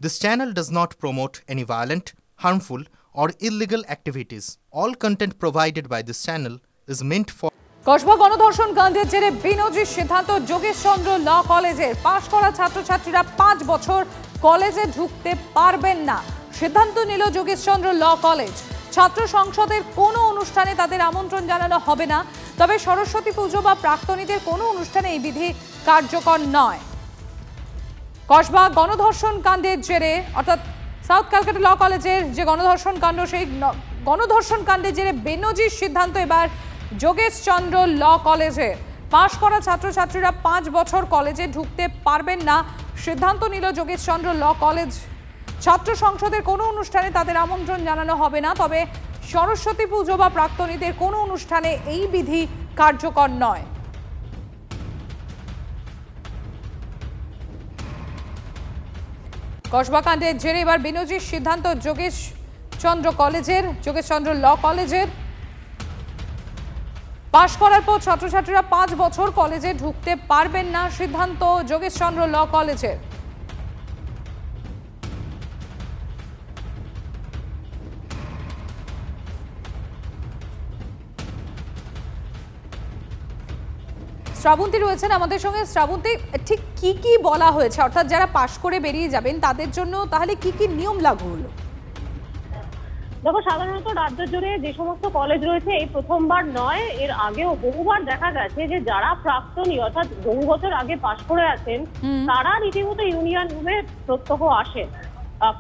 This channel does not promote any violent, harmful, or illegal activities. All content provided by this channel is meant for Kasba গণধর্ষণ কাণ্ডের জেরে বিনোজির সিদ্ধান্ত যোগেশচন্দ্র ল কলেজের পাশ করা ছাত্রছাত্রীরা 5 বছর কলেজে ঢুকতে পারবেন না। সিদ্ধান্ত নিল যোগেশচন্দ্র ল কলেজ। ছাত্র সংসদের কোনো অনুষ্ঠানে তাদের আমন্ত্রণ জানানো হবে না, তবে সরস্বতী পুজো বা প্রাক্তনীদের কোনো অনুষ্ঠানে এই বিধি কার্যকর নয়। কসবা গণধর্ষণ কাণ্ডের জেরে অর্থাৎ সাউথ ক্যালকাটা ল কলেজের যে গণধর্ষণ কাণ্ড, সেই গণধর্ষণ কাণ্ডের জেরে বেনজির সিদ্ধান্ত এবার যোগেশচন্দ্র ল কলেজে। পাশ করা ছাত্রছাত্রীরা 5 বছর কলেজে ঢুকতে পারবেন না, সিদ্ধান্ত নিল যোগেশচন্দ্র ল কলেজ। ছাত্র সংসদের কোনো অনুষ্ঠানে তাদের আমন্ত্রণ জানানো হবে না, তবে সরস্বতী পুজো বা প্রাক্তনীদের কোনো অনুষ্ঠানে এই বিধি কার্যকর নয়। কসবা কাণ্ডের জেরে এবার বেনজির সিদ্ধান্ত যোগেশচন্দ্র ল কলেজের। পাশ করার পর ছাত্রছাত্রীরা 5 বছর কলেজে ঢুকতে পারবেন না, সিদ্ধান্ত যোগেশচন্দ্র ল কলেজের। শ্রাবন্তী রয়েছেন আমাদের সঙ্গে। শ্রাবন্তী, ঠিক কি কি বলা হয়েছে, অর্থাৎ যারা পাশ করে বেরিয়ে যাবেন তাদের জন্য তাহলে কি কি নিয়ম লাগু হলো? দেখো, সাধারণত রাজ্য জুড়ে যে সমস্ত কলেজ রয়েছে এই প্রথমবার নয়, এর আগেও বহুবার দেখা গেছে যে যারা প্রাক্তনী অর্থাৎ বহু বছর আগে পাশ করে আছেন তারা রীতিমতো ইউনিয়ন রুমে প্রত্যহ আসেন।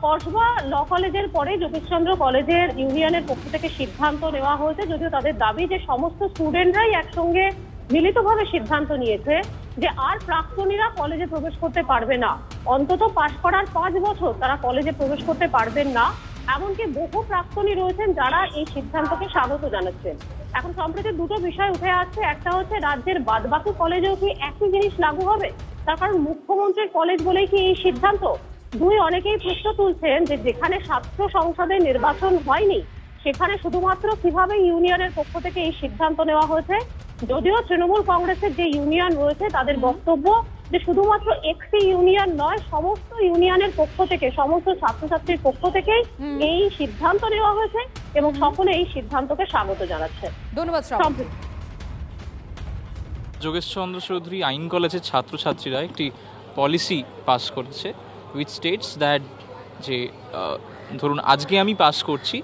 কসবা ল কলেজের পরে যোগেশচন্দ্র কলেজের ইউনিয়নের পক্ষ থেকে সিদ্ধান্ত নেওয়া হয়েছে, যদিও তাদের দাবি যে সমস্ত স্টুডেন্টরাই একসঙ্গে মিলিতভাবে সিদ্ধান্ত নিয়েছে যে আর প্রাক্তনীরা কলেজে প্রবেশ করতে পারবে না। অন্তত পাশ করার 5 বছর তারা কলেজে প্রবেশ করতে পারবেন না। এমনকি বহু প্রাক্তনী রয়েছেন যারা এই সিদ্ধান্তকে স্বাগত জানাচ্ছেন। এখন সম্প্রতি দুটো বিষয় উঠে আসছে, একটা হচ্ছে রাজ্যের বাদবাকি কলেজেও কি একই জিনিস লাগু হবে, তার কারণ মুখ্যমন্ত্রীর কলেজ বলেই কি এই সিদ্ধান্ত। দুই, অনেকেই প্রশ্ন তুলছেন যে যেখানে ছাত্র সংসদে নির্বাচন হয়নি সেখানে শুধুমাত্র কিভাবে ইউনিয়নের পক্ষ থেকে এই সিদ্ধান্ত নেওয়া হয়েছে। যদিও তৃণমূল কংগ্রেসের যে ইউনিয়ন রয়েছে তাদের বক্তব্য যে শুধুমাত্র একটি ইউনিয়ন নয়, সমস্ত ইউনিয়নের পক্ষ থেকে, সমস্ত ছাত্রছাত্রীর পক্ষ থেকেই এই সিদ্ধান্ত নেওয়া হয়েছে এবং সকলে এই সিদ্ধান্তকে স্বাগত জানাচ্ছে। ধন্যবাদ। যোগেশচন্দ্র চৌধুরী আইন কলেজের ছাত্রছাত্রীরা একটি পলিসি পাস করেছে উইচ স্টেটস দ্যাট যে ধরুন আজকে আমি পাস করছি,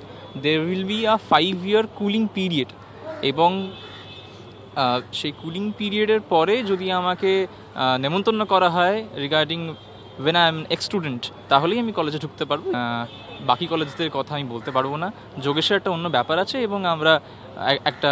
there will be a 5-year cooling period, এবং সেই কুলিং পিরিয়ডের পরে যদি আমাকে নেমন্তন্ন করা হয় regarding when I am ex student, তাহলেই আমি কলেজে ঢুকতে পারবো। বাকি কলেজদের কথা আমি বলতে পারবো না। যোগেশের একটা অন্য ব্যাপার আছে এবং আমরা একটা